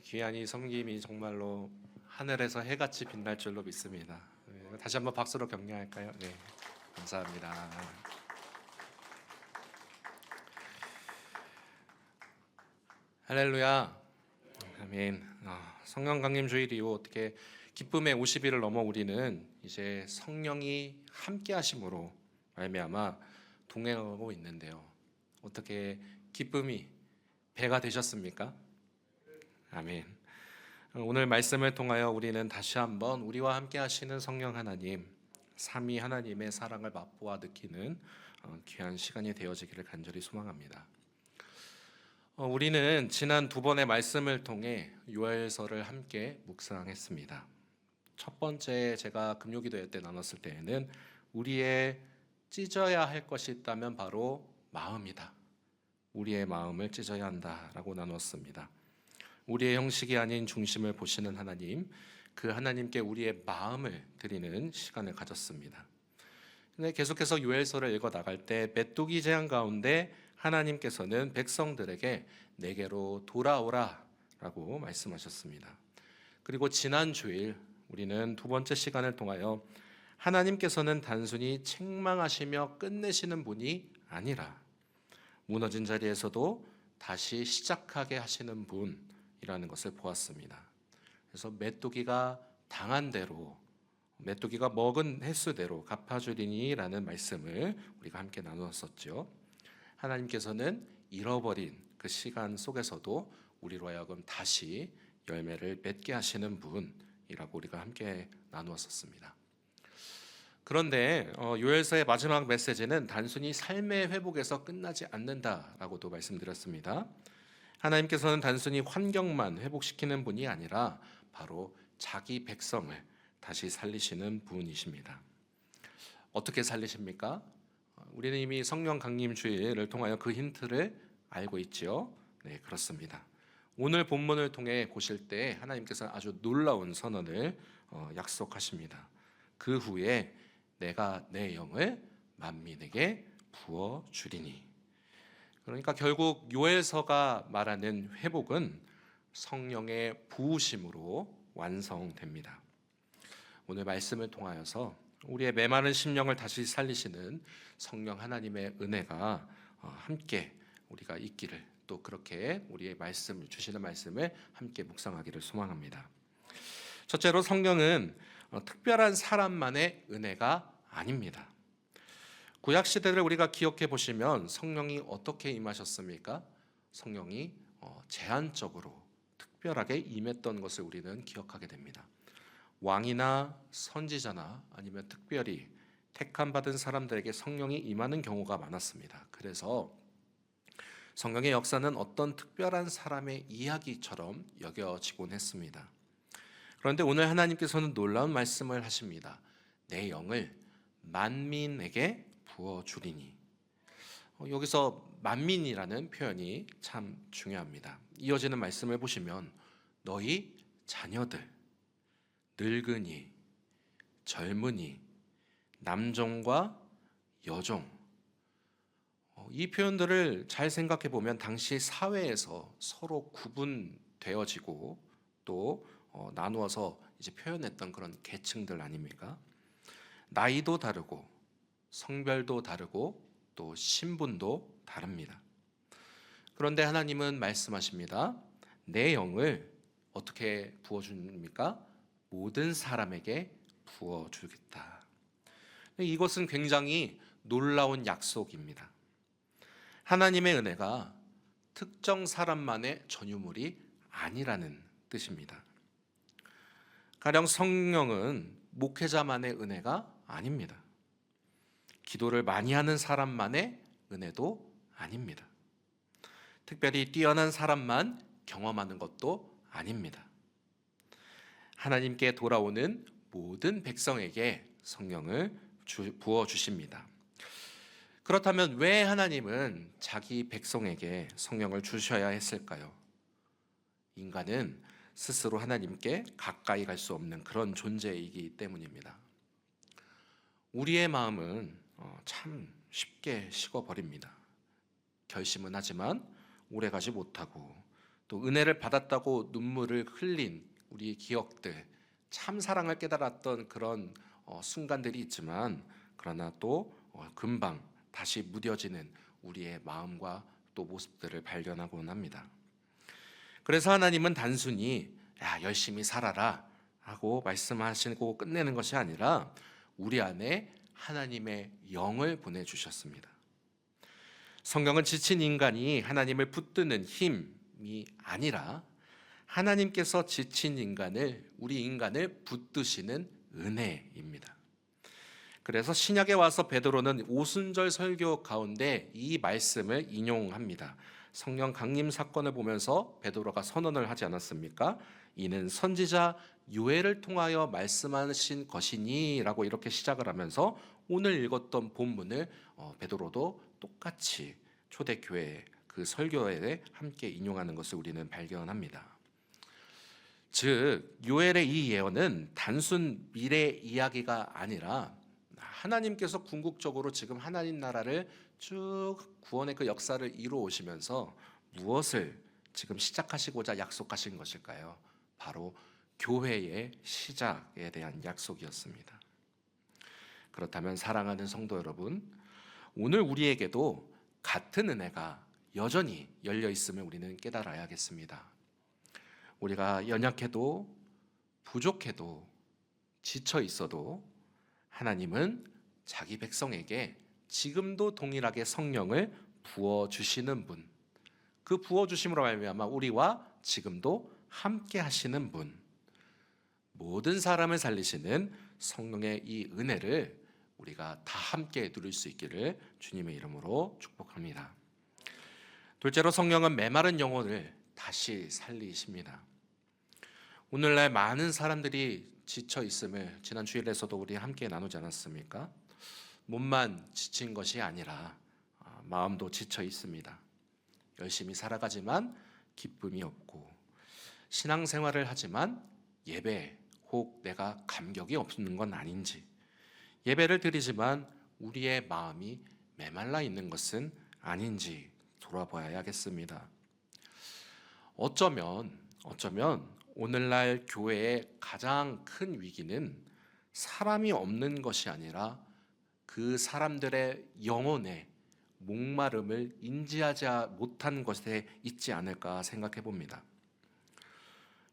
귀한 이 섬김이 정말로 하늘에서 해같이 빛날 줄로 믿습니다. 다시 한번 박수로 격려할까요? 네, 감사합니다. 할렐루야, 아멘. 성령 강림 주일 이후 어떻게 기쁨의 50일을 넘어 우리는 이제 성령이 함께 하심으로 말미암아 동행하고 있는데요. 어떻게 기쁨이 배가 되셨습니까? 아멘. 오늘 말씀을 통하여 우리는 다시 한번 우리와 함께 하시는 성령 하나님, 삼위 하나님의 사랑을 맛보아 느끼는 귀한 시간이 되어지기를 간절히 소망합니다. 우리는 지난 두 번의 말씀을 통해 요엘서를 함께 묵상했습니다. 첫 번째 제가 금요기도 때 나눴을 때에는 우리의 찢어야 할 것이 있다면 바로 마음이다. 우리의 마음을 찢어야 한다라고 나눴습니다. 우리의 형식이 아닌 중심을 보시는 하나님, 그 하나님께 우리의 마음을 드리는 시간을 가졌습니다. 근데 계속해서 요엘서를 읽어 나갈 때 메뚜기 재앙 가운데 하나님께서는 백성들에게 내게로 돌아오라라고 말씀하셨습니다. 그리고 지난 주일 우리는 두 번째 시간을 통하여 하나님께서는 단순히 책망하시며 끝내시는 분이 아니라 무너진 자리에서도 다시 시작하게 하시는 분이라는 것을 보았습니다. 그래서 메뚜기가 당한 대로, 메뚜기가 먹은 횟수대로 갚아주리니라는 말씀을 우리가 함께 나누었었죠. 하나님께서는 잃어버린 그 시간 속에서도 우리로 하여금 다시 열매를 맺게 하시는 분이라고 우리가 함께 나누었었습니다. 그런데 요엘서의 마지막 메시지는 단순히 삶의 회복에서 끝나지 않는다라고도 말씀드렸습니다. 하나님께서는 단순히 환경만 회복시키는 분이 아니라 바로 자기 백성을 다시 살리시는 분이십니다. 어떻게 살리십니까? 우리는 이미 성령 강림 주일을 통하여 그 힌트를 알고 있지요. 네, 그렇습니다. 오늘 본문을 통해 보실 때 하나님께서는 아주 놀라운 선언을 약속하십니다. 그 후에 내가 내 영을 만민에게 부어 주리니. 그러니까 결국 요엘서가 말하는 회복은 성령의 부으심으로 완성됩니다. 오늘 말씀을 통하여서 우리의 메마른 심령을 다시 살리시는 성령 하나님의 은혜가 함께 우리가 있기를, 또 그렇게 우리의 말씀을 주시는 말씀을 함께 묵상하기를 소망합니다. 첫째로 성령은 특별한 사람만의 은혜가 아닙니다. 구약 시대를 우리가 기억해 보시면 성령이 어떻게 임하셨습니까? 성령이 제한적으로 특별하게 임했던 것을 우리는 기억하게 됩니다. 왕이나 선지자나 아니면 특별히 택함 받은 사람들에게 성령이 임하는 경우가 많았습니다. 그래서 성령의 역사는 어떤 특별한 사람의 이야기처럼 여겨지곤 했습니다. 그런데 오늘 하나님께서는 놀라운 말씀을 하십니다. 내 영을 만민에게 부어주리니. 여기서 만민이라는 표현이 참 중요합니다. 이어지는 말씀을 보시면 너희 자녀들, 늙은이, 젊은이, 남종과 여종, 이 표현들을 잘 생각해 보면 당시 사회에서 서로 구분되어지고 또 나누어서 이제 표현했던 그런 계층들 아닙니까? 나이도 다르고 성별도 다르고 또 신분도 다릅니다. 그런데 하나님은 말씀하십니다. 내 영을 어떻게 부어줍니까? 모든 사람에게 부어주겠다. 이것은 굉장히 놀라운 약속입니다. 하나님의 은혜가 특정 사람만의 전유물이 아니라는 뜻입니다. 가령 성령은 목회자만의 은혜가 아닙니다. 기도를 많이 하는 사람만의 은혜도 아닙니다. 특별히 뛰어난 사람만 경험하는 것도 아닙니다. 하나님께 돌아오는 모든 백성에게 성령을 부어주십니다. 그렇다면 왜 하나님은 자기 백성에게 성령을 주셔야 했을까요? 인간은 스스로 하나님께 가까이 갈 수 없는 그런 존재이기 때문입니다. 우리의 마음은 참 쉽게 식어버립니다. 결심은 하지만 오래가지 못하고 또 은혜를 받았다고 눈물을 흘린 우리의 기억들, 참 사랑을 깨달았던 그런 순간들이 있지만, 그러나 또 금방 다시 무뎌지는 우리의 마음과 또 모습들을 발견하곤 합니다. 그래서 하나님은 단순히 야, 열심히 살아라 하고 말씀하시고 끝내는 것이 아니라 우리 안에 하나님의 영을 보내주셨습니다. 성경은 지친 인간이 하나님을 붙드는 힘이 아니라 하나님께서 지친 우리 인간을 붙드시는 은혜입니다. 그래서 신약에 와서 베드로는 오순절 설교 가운데 이 말씀을 인용합니다. 성령 강림 사건을 보면서 베드로가 선언을 하지 않았습니까? 이는 선지자 요엘을 통하여 말씀하신 것이니 라고 이렇게 시작을 하면서 오늘 읽었던 본문을 베드로도 똑같이 초대교회 그 설교에 함께 인용하는 것을 우리는 발견합니다. 즉 요엘의 이 예언은 단순 미래 이야기가 아니라 하나님께서 궁극적으로 지금 하나님 나라를 쭉 구원의 그 역사를 이루어 오시면서 무엇을 지금 시작하시고자 약속하신 것일까요? 바로 교회의 시작에 대한 약속이었습니다. 그렇다면 사랑하는 성도 여러분, 오늘 우리에게도 같은 은혜가 여전히 열려 있음을 우리는 깨달아야겠습니다. 우리가 연약해도 부족해도 지쳐 있어도 하나님은 자기 백성에게 지금도 동일하게 성령을 부어주시는 분, 그 부어주심으로 말미암아 우리와 지금도 함께 하시는 분, 모든 사람을 살리시는 성령의 이 은혜를 우리가 다 함께 누릴 수 있기를 주님의 이름으로 축복합니다. 둘째로 성령은 메마른 영혼을 다시 살리십니다. 오늘날 많은 사람들이 지쳐 있음을 지난 주일에서도 우리 함께 나누지 않았습니까? 몸만 지친 것이 아니라 마음도 지쳐 있습니다. 열심히 살아가지만 기쁨이 없고, 신앙생활을 하지만 예배 혹 내가 감격이 없는 건 아닌지, 예배를 드리지만 우리의 마음이 메말라 있는 것은 아닌지 돌아봐야겠습니다. 어쩌면 오늘날 교회의 가장 큰 위기는 사람이 없는 것이 아니라 그 사람들의 영혼의 목마름을 인지하지 못한 것에 있지 않을까 생각해 봅니다.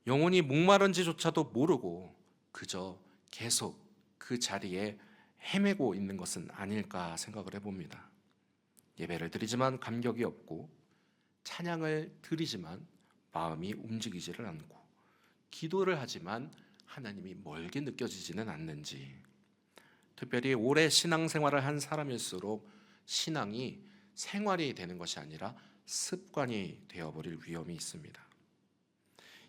영혼이 목마른지조차도 모르고 그저 계속 그 자리에 헤매고 있는 것은 아닐까 생각을 해봅니다. 예배를 드리지만 감격이 없고, 찬양을 드리지만 마음이 움직이지를 않고, 기도를 하지만 하나님이 멀게 느껴지지는 않는지, 특별히 오래 신앙생활을 한 사람일수록 신앙이 생활이 되는 것이 아니라 습관이 되어버릴 위험이 있습니다.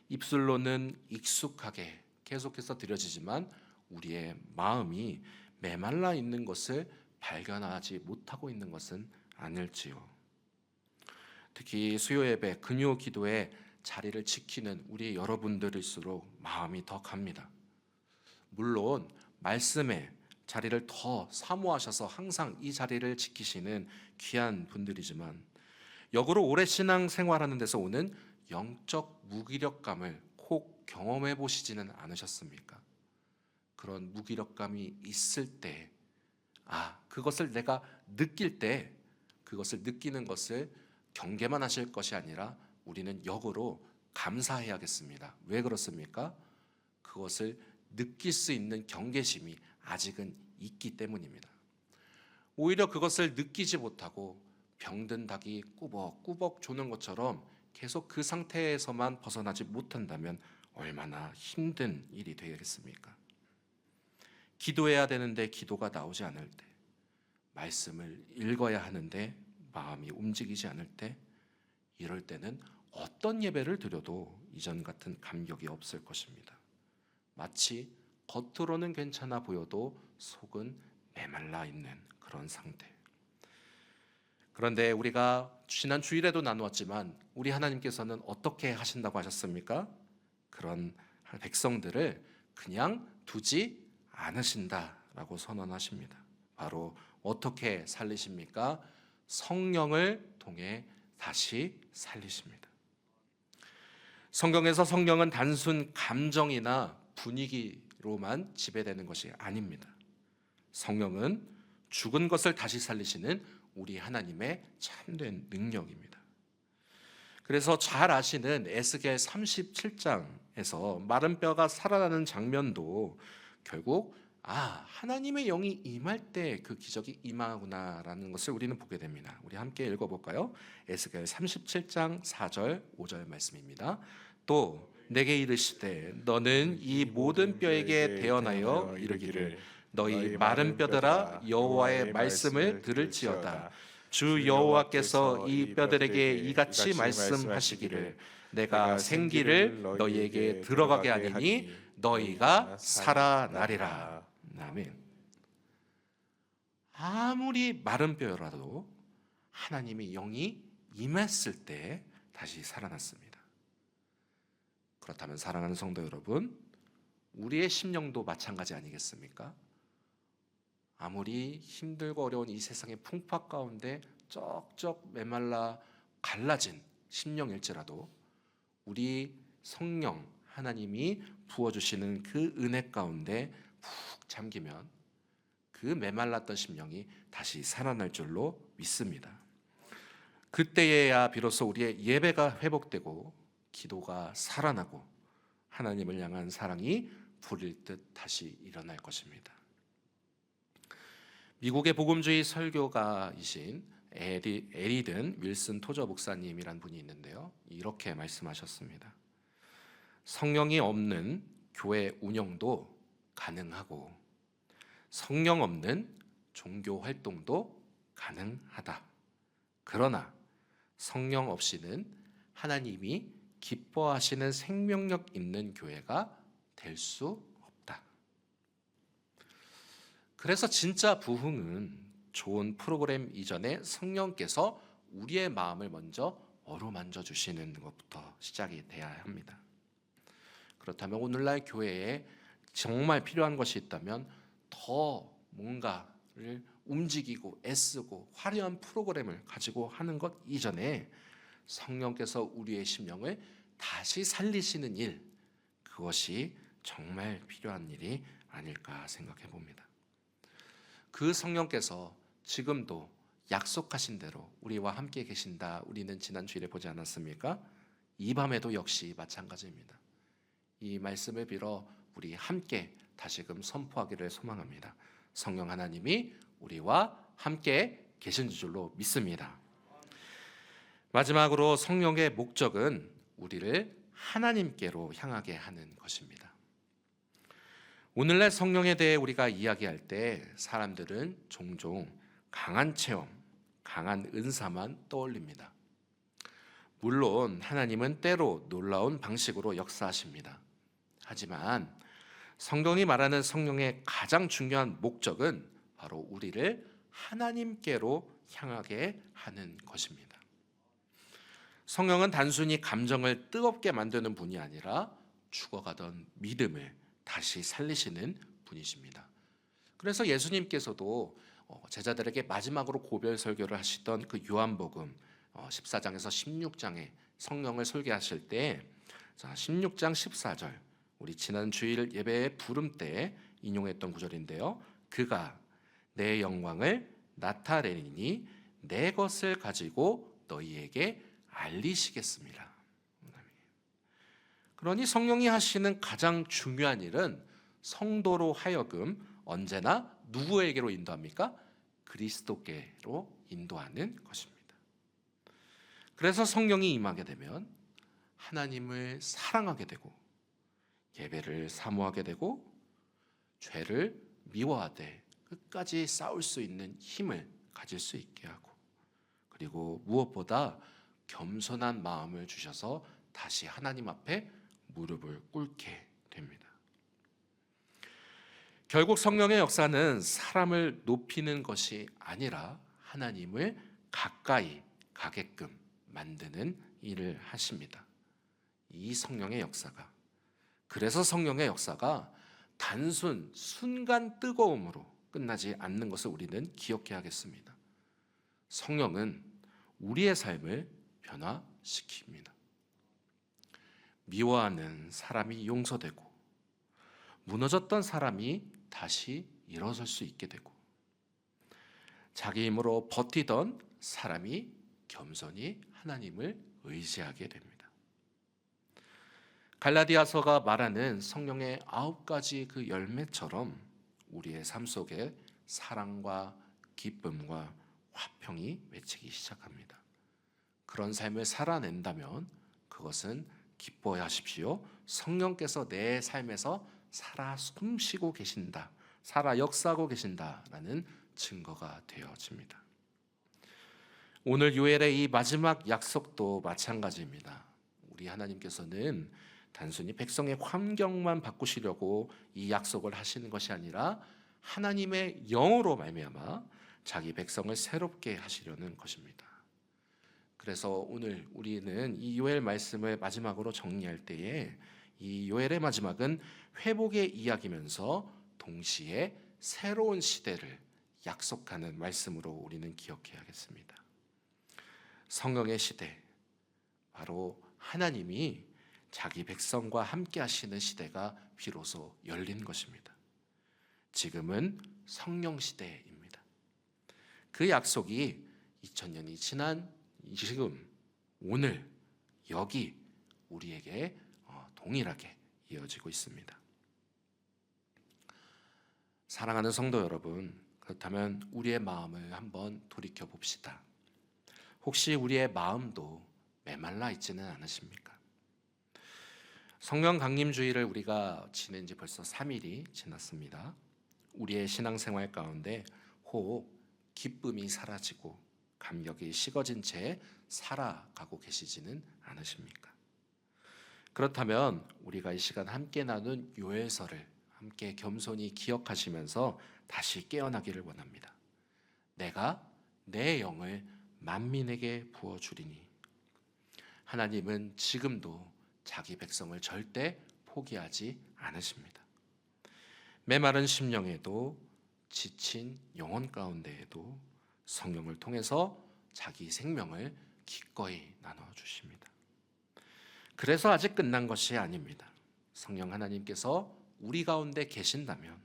입술로는 익숙하게 계속해서 드려지지만 우리의 마음이 메말라 있는 것을 발견하지 못하고 있는 것은 아닐지요. 특히 수요 예배, 금요 기도에 자리를 지키는 우리 여러분들일수록 마음이 더 갑니다. 물론 말씀에 자리를 더 사모하셔서 항상 이 자리를 지키시는 귀한 분들이지만, 역으로 오래 신앙 생활하는 데서 오는 영적 무기력감을 혹 경험해 보시지는 않으셨습니까? 그런 무기력감이 있을 때, 그것을 내가 느낄 때 그것을 느끼는 것을 경계만 하실 것이 아니라 우리는 역으로 감사해야겠습니다. 왜 그렇습니까? 그것을 느낄 수 있는 경계심이 아직은 있기 때문입니다. 오히려 그것을 느끼지 못하고 병든 닭이 꾸벅꾸벅 조는 것처럼 계속 그 상태에서만 벗어나지 못한다면 얼마나 힘든 일이 되겠습니까? 기도해야 되는데 기도가 나오지 않을 때, 말씀을 읽어야 하는데 마음이 움직이지 않을 때, 이럴 때는 어떤 예배를 드려도 이전 같은 감격이 없을 것입니다. 마치 겉으로는 괜찮아 보여도 속은 메말라 있는 그런 상태. 그런데 우리가 지난 주일에도 나누었지만 우리 하나님께서는 어떻게 하신다고 하셨습니까? 그런 백성들을 그냥 두지 않으신다라고 선언하십니다. 바로 어떻게 살리십니까? 성령을 통해 다시 살리십니다. 성경에서 성령은 단순 감정이나 분위기로만 지배되는 것이 아닙니다. 성령은 죽은 것을 다시 살리시는 우리 하나님의 참된 능력입니다. 그래서 잘 아시는 에스겔 37장에서 마른 뼈가 살아나는 장면도 결국 하나님의 영이 임할 때 그 기적이 임하구나라는 것을 우리는 보게 됩니다. 우리 함께 읽어볼까요? 에스겔 37장 4절 5절 말씀입니다. 또 내게 이르시되 너는 이 모든 뼈에게 대언하여 이르기를 너희 마른 뼈들아 여호와의 말씀을 들을지어다. 주 여호와께서 이 뼈들에게 이같이 말씀하시기를 내가 생기를 너희에게 들어가게 하리니 너희가 살아나리라. 아멘. 아무리 마른 뼈라도 하나님의 영이 임했을 때 다시 살아났습니다. 그렇다면 사랑하는 성도 여러분, 우리의 심령도 마찬가지 아니겠습니까? 아무리 힘들고 어려운 이 세상의 풍파 가운데 쩍쩍 메말라 갈라진 심령일지라도 우리 성령 하나님이 부어주시는 그 은혜 가운데 푹 잠기면 그 메말랐던 심령이 다시 살아날 줄로 믿습니다. 그때에야 비로소 우리의 예배가 회복되고 기도가 살아나고 하나님을 향한 사랑이 불일 듯 다시 일어날 것입니다. 미국의 복음주의 설교가이신 에리든 윌슨 토저 목사님이란 분이 있는데요, 이렇게 말씀하셨습니다. 성령이 없는 교회 운영도 가능하고 성령 없는 종교 활동도 가능하다. 그러나 성령 없이는 하나님이 기뻐하시는 생명력 있는 교회가 될 수 없다. 그래서 진짜 부흥은 좋은 프로그램 이전에 성령께서 우리의 마음을 먼저 어루만져 주시는 것부터 시작이 돼야 합니다. 그렇다면 오늘날 교회에 정말 필요한 것이 있다면 더 뭔가를 움직이고 애쓰고 화려한 프로그램을 가지고 하는 것 이전에 성령께서 우리의 심령을 다시 살리시는 일, 그것이 정말 필요한 일이 아닐까 생각해 봅니다. 그 성령께서 지금도 약속하신 대로 우리와 함께 계신다, 우리는 지난 주일에 보지 않았습니까? 이 밤에도 역시 마찬가지입니다. 이 말씀을 빌어 우리 함께 다시금 선포하기를 소망합니다. 성령 하나님이 우리와 함께 계신 줄로 믿습니다. 마지막으로 성령의 목적은 우리를 하나님께로 향하게 하는 것입니다. 오늘날 성령에 대해 우리가 이야기할 때 사람들은 종종 강한 체험, 강한 은사만 떠올립니다. 물론 하나님은 때로 놀라운 방식으로 역사하십니다. 하지만 성경이 말하는 성령의 가장 중요한 목적은 바로 우리를 하나님께로 향하게 하는 것입니다. 성령은 단순히 감정을 뜨겁게 만드는 분이 아니라 죽어가던 믿음을 다시 살리시는 분이십니다. 그래서 예수님께서도 제자들에게 마지막으로 고별 설교를 하시던 그 요한복음 14장에서 16장에 성령을 설계하실 때 16장 14절, 우리 지난 주일 예배의 부름 때 인용했던 구절인데요, 그가 내 영광을 나타내리니 내 것을 가지고 너희에게 알리시겠습니다. 그러니 성령이 하시는 가장 중요한 일은 성도로 하여금 언제나 누구에게로 인도합니까? 그리스도께로 인도하는 것입니다. 그래서 성령이 임하게 되면 하나님을 사랑하게 되고 예배를 사모하게 되고 죄를 미워하되 끝까지 싸울 수 있는 힘을 가질 수 있게 하고, 그리고 무엇보다 겸손한 마음을 주셔서 다시 하나님 앞에 무릎을 꿇게 됩니다. 결국 성령의 역사는 사람을 높이는 것이 아니라 하나님을 가까이 가게끔 만드는 일을 하십니다. 이 성령의 역사가, 그래서 성령의 역사가 단순 순간 뜨거움으로 끝나지 않는 것을 우리는 기억해야 하겠습니다. 성령은 우리의 삶을 변화시킵니다. 미워하는 사람이 용서되고 무너졌던 사람이 다시 일어설 수 있게 되고 자기 힘으로 버티던 사람이 겸손히 하나님을 의지하게 됩니다. 갈라디아서가 말하는 성령의 9가지 그 열매처럼 우리의 삶 속에 사랑과 기쁨과 화평이 맺히기 시작합니다. 그런 삶을 살아낸다면 그것은 기뻐해 하십시오. 성령께서 내 삶에서 살아 숨쉬고 계신다, 살아 역사하고 계신다라는 증거가 되어집니다. 오늘 요엘의 이 마지막 약속도 마찬가지입니다. 우리 하나님께서는 단순히 백성의 환경만 바꾸시려고 이 약속을 하시는 것이 아니라 하나님의 영으로 말미암아 자기 백성을 새롭게 하시려는 것입니다. 그래서 오늘 우리는 이 요엘 말씀을 마지막으로 정리할 때에 이 요엘의 마지막은 회복의 이야기면서 동시에 새로운 시대를 약속하는 말씀으로 우리는 기억해야겠습니다. 성령의 시대, 바로 하나님이 자기 백성과 함께 하시는 시대가 비로소 열린 것입니다. 지금은 성령 시대입니다. 그 약속이 2000년이 지난 지금 오늘 여기 우리에게 동일하게 이어지고 있습니다. 사랑하는 성도 여러분, 그렇다면 우리의 마음을 한번 돌이켜 봅시다. 혹시 우리의 마음도 메말라 있지는 않으십니까? 성령 강림주의를 우리가 지낸 지 벌써 3일이 지났습니다. 우리의 신앙생활 가운데 혹 기쁨이 사라지고 감격이 식어진 채 살아가고 계시지는 않으십니까? 그렇다면 우리가 이 시간 함께 나눈 요엘서를 함께 겸손히 기억하시면서 다시 깨어나기를 원합니다. 내가 내 영을 만민에게 부어주리니. 하나님은 지금도 자기 백성을 절대 포기하지 않으십니다. 메마른 심령에도 지친 영혼 가운데에도 성령을 통해서 자기 생명을 기꺼이 나눠주십니다. 그래서 아직 끝난 것이 아닙니다. 성령 하나님께서 우리 가운데 계신다면,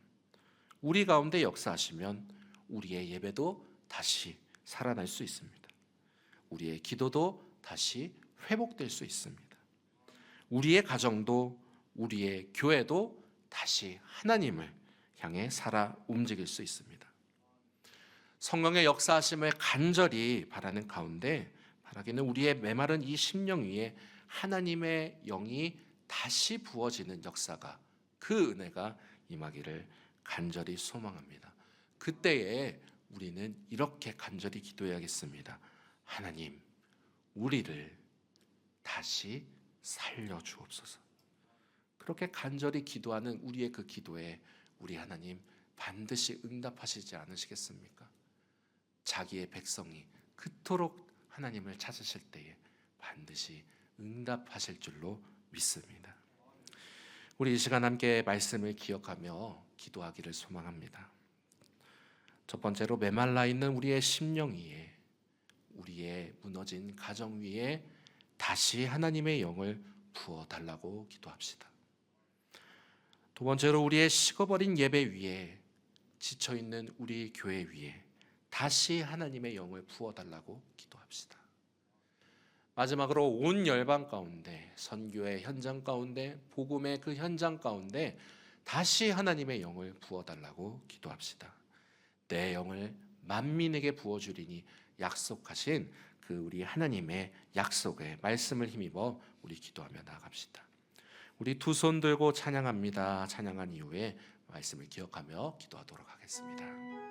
우리 가운데 역사하시면 우리의 예배도 다시 살아날 수 있습니다. 우리의 기도도 다시 회복될 수 있습니다. 우리의 가정도, 우리의 교회도 다시 하나님을 향해 살아 움직일 수 있습니다. 성령의 역사하심을 간절히 바라는 가운데 바라기는 우리의 메마른 이 심령 위에 하나님의 영이 다시 부어지는 역사가, 그 은혜가 임하기를 간절히 소망합니다. 그때에 우리는 이렇게 간절히 기도해야겠습니다. 하나님, 우리를 다시 살려주옵소서. 그렇게 간절히 기도하는 우리의 그 기도에 우리 하나님 반드시 응답하시지 않으시겠습니까? 자기의 백성이 그토록 하나님을 찾으실 때에 반드시 응답하실 줄로 믿습니다. 우리 이 시간 함께 말씀을 기억하며 기도하기를 소망합니다. 첫 번째로 메말라 있는 우리의 심령 위에, 우리의 무너진 가정 위에 다시 하나님의 영을 부어달라고 기도합시다. 두 번째로 우리의 식어버린 예배 위에, 지쳐있는 우리 교회 위에 다시 하나님의 영을 부어달라고 기도합시다. 마지막으로 온 열방 가운데, 선교의 현장 가운데, 복음의 그 현장 가운데 다시 하나님의 영을 부어달라고 기도합시다. 내 영을 만민에게 부어주리니 약속하신 그 우리 하나님의 약속의 말씀을 힘입어 우리 기도하며 나아갑시다. 우리 두 손 들고 찬양합니다. 찬양한 이후에 말씀을 기억하며 기도하도록 하겠습니다.